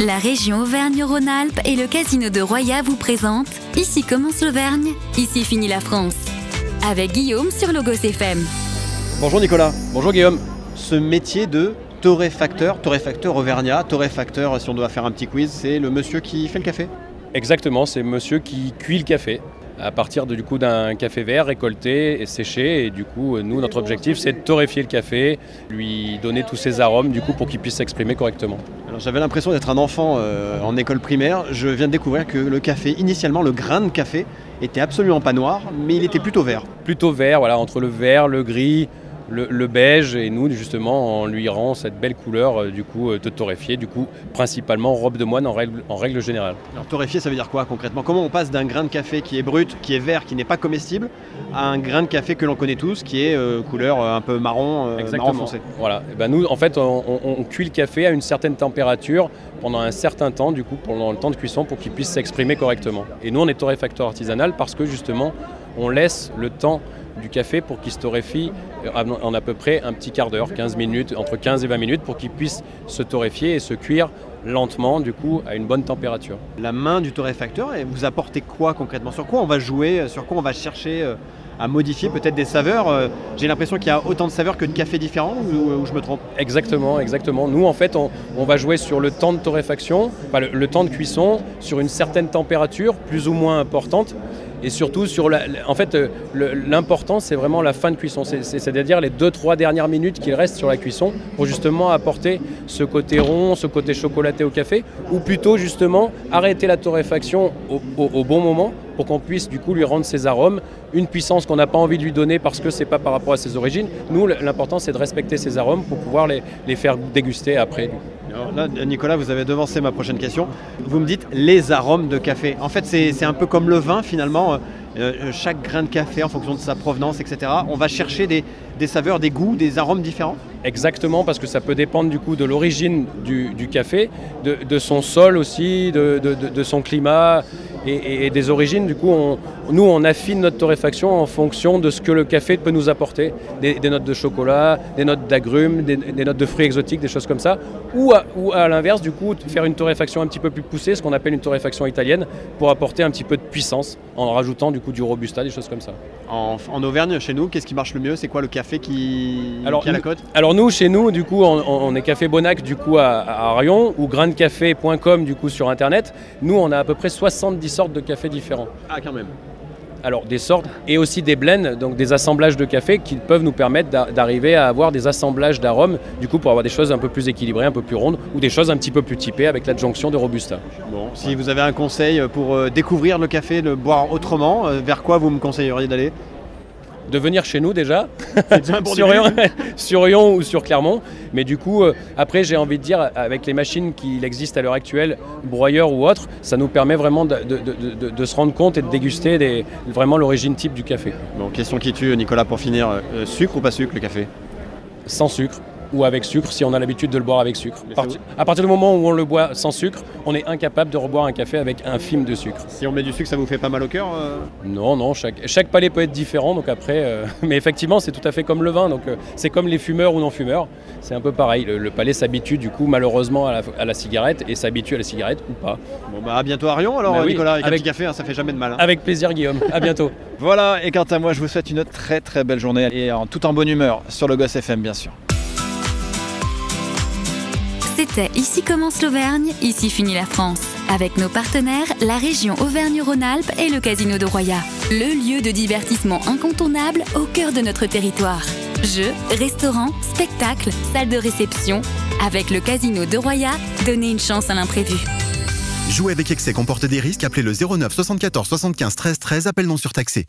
La région Auvergne-Rhône-Alpes et le casino de Roya vous présentent Ici commence l'Auvergne, ici finit la France. Avec Guillaume sur Logos FM. Bonjour Nicolas. Bonjour Guillaume. Ce métier de torréfacteur auvergnat, torréfacteur, si on doit faire un petit quiz, c'est le monsieur qui fait le café? Exactement, c'est monsieur qui cuit le café à partir d'un café vert récolté et séché. Et du coup, nous, notre objectif, c'est de torréfier le café, lui donner tous ses arômes pour qu'il puisse s'exprimer correctement. Alors j'avais l'impression d'être un enfant en école primaire. Je viens de découvrir que le café, initialement, le grain de café, était absolument pas noir, mais il était plutôt vert. Plutôt vert, voilà, entre le vert, le gris, le beige, et nous justement on lui rend cette belle couleur de torréfié, principalement robe de moine en règle générale. Alors torréfié, ça veut dire quoi concrètement? Comment on passe d'un grain de café qui est brut, qui est vert, qui n'est pas comestible, à un grain de café que l'on connaît tous, qui est couleur un peu marron, marron foncé? Voilà, et nous en fait on cuit le café à une certaine température pendant un certain temps, pendant le temps de cuisson, pour qu'il puisse s'exprimer correctement. Et nous on est torréfacteur artisanal parce que justement on laisse le temps du café pour qu'il se torréfie en à peu près un petit quart d'heure, 15 minutes, entre 15 et 20 minutes, pour qu'il puisse se torréfier et se cuire lentement, à une bonne température. La main du torréfacteur, et vous apportez quoi concrètement? Sur quoi on va jouer? Sur quoi on va chercher à modifier peut-être des saveurs? J'ai l'impression qu'il y a autant de saveurs que de cafés différents, ou je me trompe? Exactement. Nous en fait on va jouer sur le temps de torréfaction, le temps de cuisson, sur une certaine température plus ou moins importante. Et surtout, l'important, c'est vraiment la fin de cuisson, c'est-à-dire les 2-3 dernières minutes qu'il reste sur la cuisson pour justement apporter ce côté rond, ce côté chocolaté au café, ou plutôt justement arrêter la torréfaction au bon moment pour qu'on puisse lui rendre ses arômes, une puissance qu'on n'a pas envie de lui donner parce que c'est pas par rapport à ses origines. Nous, l'important, c'est de respecter ses arômes pour pouvoir les faire déguster après. Alors là, Nicolas, vous avez devancé ma prochaine question. Vous me dites les arômes de café. En fait, c'est un peu comme le vin finalement. Chaque grain de café, en fonction de sa provenance, etc., on va chercher des saveurs, des goûts, des arômes différents? Exactement, parce que ça peut dépendre de l'origine du café, de son sol aussi, de son climat et des origines. Nous, on affine notre torréfaction en fonction de ce que le café peut nous apporter. Des notes de chocolat, des notes d'agrumes, des notes de fruits exotiques, des choses comme ça. Ou à l'inverse, faire une torréfaction un petit peu plus poussée, ce qu'on appelle une torréfaction italienne, pour apporter un petit peu de puissance en rajoutant du robusta, des choses comme ça. En Auvergne, chez nous, qu'est-ce qui marche le mieux? C'est quoi le café qui a la cote? Alors nous, chez nous, on est Café Bonac à Arion, ou graindecafé.com sur internet. Nous, on a à peu près 70 sortes de café différents. Ah, quand même. Alors des sortes et aussi des blends, donc des assemblages de café qui peuvent nous permettre d'arriver à avoir des assemblages d'arômes, pour avoir des choses un peu plus équilibrées, un peu plus rondes, ou des choses un petit peu plus typées avec l'adjonction de robusta. Bon, si vous avez un conseil pour découvrir le café, le boire autrement, vers quoi vous me conseilleriez d'aller? De venir chez nous déjà, sur Rion ou sur Clermont. Mais après j'ai envie de dire, avec les machines qui existent à l'heure actuelle, broyeurs ou autres, ça nous permet vraiment de se rendre compte et de déguster vraiment l'origine type du café. Bon, question qui tue, Nicolas, pour finir, sucre ou pas sucre le café? Sans sucre. Ou avec sucre, si on a l'habitude de le boire avec sucre. À partir du moment où on le boit sans sucre, on est incapable de reboire un café avec un film de sucre. Si on met du sucre, ça vous fait pas mal au cœur? Non, chaque palais peut être différent, donc après... mais effectivement, c'est tout à fait comme le vin, donc c'est comme les fumeurs ou non-fumeurs. C'est un peu pareil, le palais s'habitue malheureusement à la cigarette, et s'habitue à la cigarette ou pas. Bon à bientôt à Rion alors, Nicolas, avec un petit café, ça fait jamais de mal. Avec plaisir, Guillaume, à bientôt. Voilà, et quant à moi, je vous souhaite une très très belle journée, et tout en bonne humeur sur Logos FM, bien sûr. C'était Ici commence l'Auvergne, ici finit la France. Avec nos partenaires, la région Auvergne-Rhône-Alpes et le casino de Roya. Le lieu de divertissement incontournable au cœur de notre territoire. Jeux, restaurants, spectacles, salles de réception. Avec le casino de Roya, donnez une chance à l'imprévu. Jouer avec excès comporte des risques. Appelez le 09 74 75 13 13, appel non surtaxé.